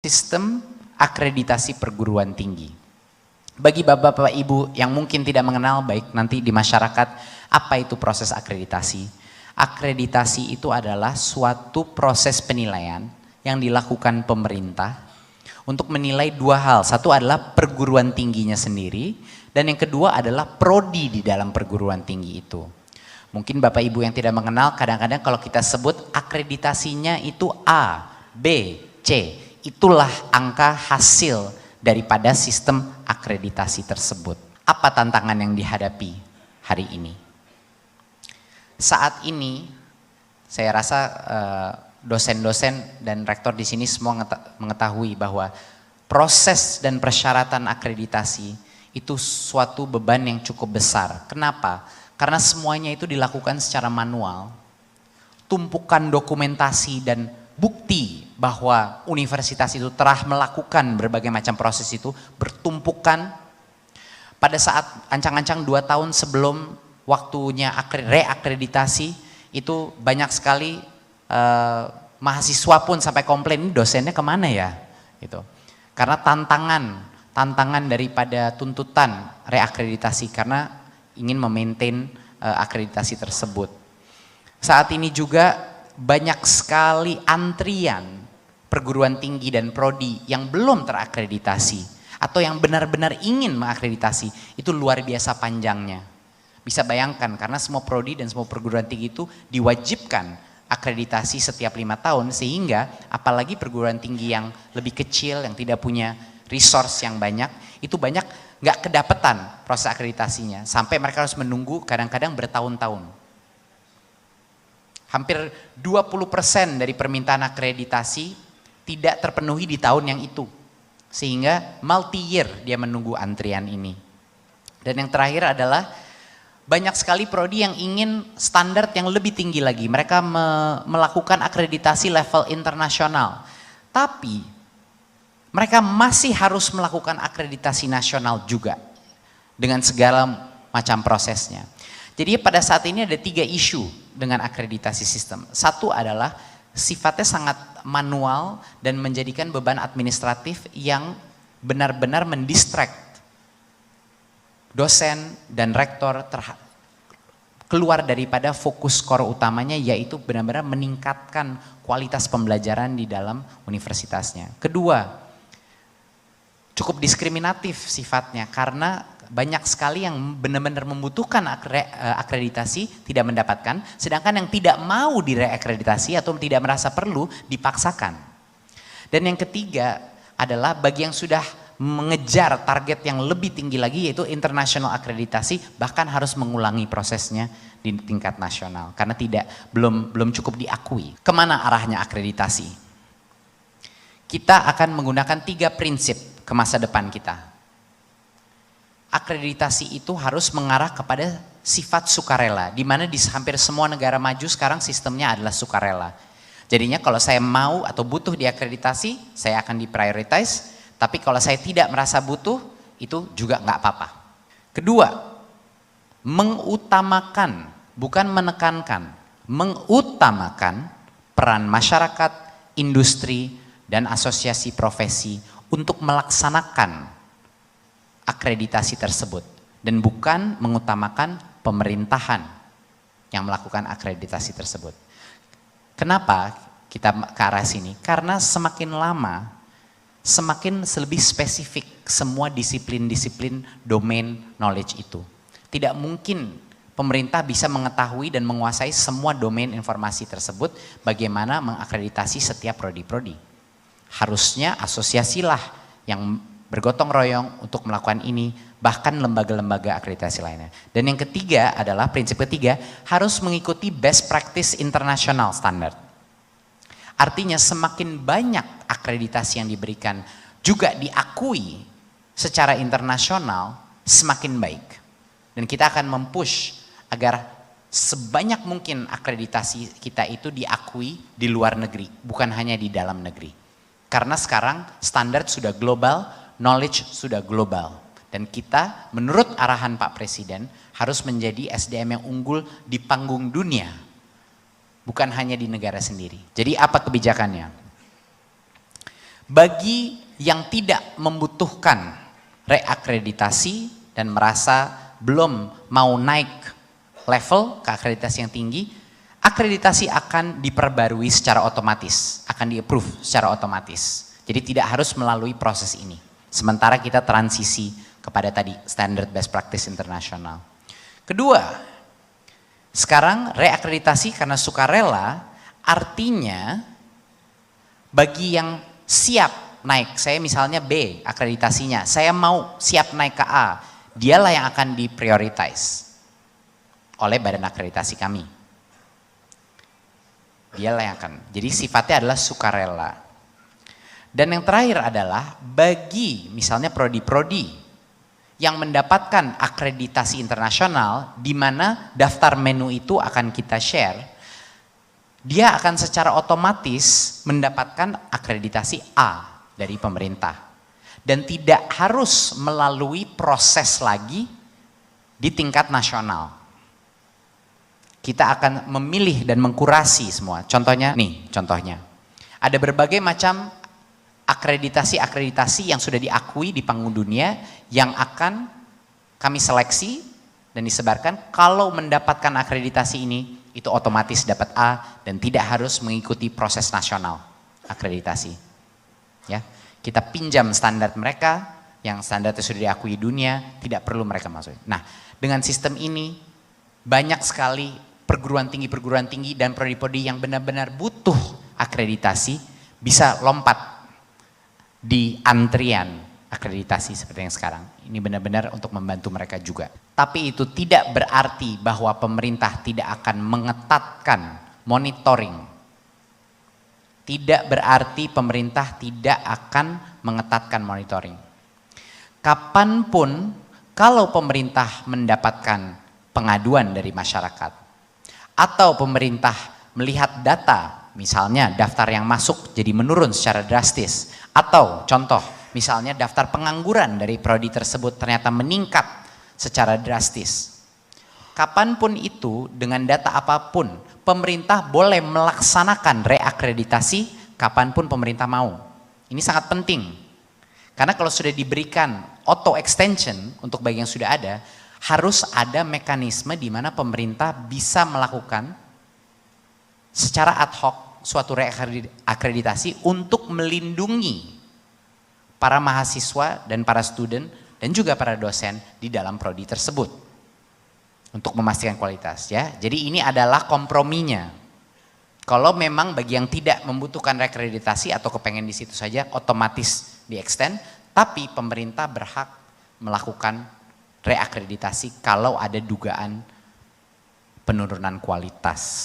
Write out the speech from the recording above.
sistem akreditasi perguruan tinggi. Bagi bapak-bapak ibu yang mungkin tidak mengenal baik nanti di masyarakat, apa itu proses akreditasi? Akreditasi itu adalah suatu proses penilaian yang dilakukan pemerintah untuk menilai dua hal. Satu adalah perguruan tingginya sendiri, dan yang kedua adalah prodi di dalam perguruan tinggi itu. Mungkin bapak ibu yang tidak mengenal, kadang-kadang kalau kita sebut akreditasinya itu A, B, C. Itulah angka hasil daripada sistem akreditasi tersebut. Apa tantangan yang dihadapi hari ini? Saat ini, saya rasa dosen-dosen dan rektor di sini semua mengetahui bahwa proses dan persyaratan akreditasi itu suatu beban yang cukup besar. Kenapa? Karena semuanya itu dilakukan secara manual. Tumpukan dokumentasi dan bukti bahwa universitas itu telah melakukan berbagai macam proses itu bertumpukan. Pada saat ancang-ancang 2 tahun sebelum waktunya reakreditasi, itu banyak sekali mahasiswa pun sampai komplain, ini dosennya kemana ya? Gitu. Karena tantangan daripada tuntutan reakreditasi, karena ingin memaintain akreditasi tersebut. Saat ini juga banyak sekali antrian perguruan tinggi dan prodi yang belum terakreditasi atau yang benar-benar ingin mengakreditasi, itu luar biasa panjangnya. Bisa bayangkan, karena semua prodi dan semua perguruan tinggi itu diwajibkan akreditasi setiap 5 tahun, sehingga apalagi perguruan tinggi yang lebih kecil, yang tidak punya resource yang banyak, itu banyak nggak kedapetan proses akreditasinya, sampai mereka harus menunggu kadang-kadang bertahun-tahun. Hampir 20% dari permintaan akreditasi tidak terpenuhi di tahun yang itu. Sehingga multi-year dia menunggu antrian ini. Dan yang terakhir adalah banyak sekali prodi yang ingin standar yang lebih tinggi lagi. Mereka melakukan akreditasi level internasional. Tapi mereka masih harus melakukan akreditasi nasional juga. Dengan segala macam prosesnya. Jadi pada saat ini ada 3 isu dengan akreditasi sistem. Satu adalah sifatnya sangat manual dan menjadikan beban administratif yang benar-benar mendistract dosen dan rektor keluar daripada fokus core utamanya, yaitu benar-benar meningkatkan kualitas pembelajaran di dalam universitasnya. Kedua, cukup diskriminatif sifatnya karena banyak sekali yang benar-benar membutuhkan akreditasi tidak mendapatkan, sedangkan yang tidak mau direakreditasi atau tidak merasa perlu dipaksakan. Dan yang ketiga adalah bagi yang sudah mengejar target yang lebih tinggi lagi, yaitu international akreditasi, bahkan harus mengulangi prosesnya di tingkat nasional karena belum cukup diakui. Kemana arahnya akreditasi? Kita akan menggunakan 3 prinsip ke masa depan kita. Akreditasi itu harus mengarah kepada sifat sukarela, di mana di hampir semua negara maju sekarang sistemnya adalah sukarela. Jadinya kalau saya mau atau butuh diakreditasi, saya akan diprioritize, tapi kalau saya tidak merasa butuh, itu juga nggak apa-apa. Kedua, mengutamakan, bukan menekankan, mengutamakan peran masyarakat, industri, dan asosiasi profesi untuk melaksanakan akreditasi tersebut, dan bukan mengutamakan pemerintahan yang melakukan akreditasi tersebut. Kenapa kita ke arah sini? Karena semakin lama, semakin lebih spesifik semua disiplin-disiplin domain knowledge itu. Tidak mungkin pemerintah bisa mengetahui dan menguasai semua domain informasi tersebut, bagaimana mengakreditasi setiap prodi-prodi. Harusnya asosiasilah yang bergotong royong untuk melakukan ini, bahkan lembaga-lembaga akreditasi lainnya. Dan yang ketiga adalah, prinsip ketiga, harus mengikuti best practice international standard. Artinya semakin banyak akreditasi yang diberikan juga diakui secara internasional, semakin baik. Dan kita akan mempush agar sebanyak mungkin akreditasi kita itu diakui di luar negeri, bukan hanya di dalam negeri. Karena sekarang standar sudah global, knowledge sudah global, dan kita menurut arahan Pak Presiden harus menjadi SDM yang unggul di panggung dunia, bukan hanya di negara sendiri. Jadi apa kebijakannya? Bagi yang tidak membutuhkan reakreditasi dan merasa belum mau naik level ke akreditasi yang tinggi, akreditasi akan diperbarui secara otomatis, akan di-approve secara otomatis. Jadi tidak harus melalui proses ini. Sementara kita transisi kepada tadi standard best practice internasional. Kedua, sekarang reakreditasi karena sukarela artinya bagi yang siap naik, saya misalnya B akreditasinya, saya mau siap naik ke A, dialah yang akan diprioritize oleh badan akreditasi kami. Dialah yang akan, jadi sifatnya adalah sukarela. Dan yang terakhir adalah bagi misalnya prodi-prodi yang mendapatkan akreditasi internasional di mana daftar menu itu akan kita share, dia akan secara otomatis mendapatkan akreditasi A dari pemerintah dan tidak harus melalui proses lagi di tingkat nasional. Kita akan memilih dan mengkurasi semua. Contohnya nih, contohnya ada berbagai macam akreditasi yang sudah diakui di panggung dunia yang akan kami seleksi dan disebarkan. Kalau mendapatkan akreditasi ini, itu otomatis dapat A dan tidak harus mengikuti proses nasional akreditasi. Ya, kita pinjam standar mereka yang standarnya sudah diakui dunia, tidak perlu mereka masuk. Nah, dengan sistem ini banyak sekali perguruan tinggi dan prodi-prodi yang benar-benar butuh akreditasi bisa lompat di antrian akreditasi seperti yang sekarang. Ini benar-benar untuk membantu mereka juga. Tapi itu tidak berarti bahwa pemerintah tidak akan mengetatkan monitoring. Tidak berarti pemerintah tidak akan mengetatkan monitoring. Kapanpun kalau pemerintah mendapatkan pengaduan dari masyarakat atau pemerintah melihat data, misalnya daftar yang masuk jadi menurun secara drastis, atau contoh misalnya daftar pengangguran dari prodi tersebut ternyata meningkat secara drastis. Kapanpun itu dengan data apapun, pemerintah boleh melaksanakan reakreditasi kapanpun pemerintah mau. Ini sangat penting. Karena kalau sudah diberikan auto extension untuk bagi yang sudah ada, harus ada mekanisme di mana pemerintah bisa melakukan secara ad hoc suatu reakreditasi untuk melindungi para mahasiswa dan para student dan juga para dosen di dalam prodi tersebut untuk memastikan kualitas ya. Jadi ini adalah komprominya. Kalau memang bagi yang tidak membutuhkan reakreditasi atau kepengen di situ saja otomatis di-extend, tapi pemerintah berhak melakukan reakreditasi kalau ada dugaan penurunan kualitas.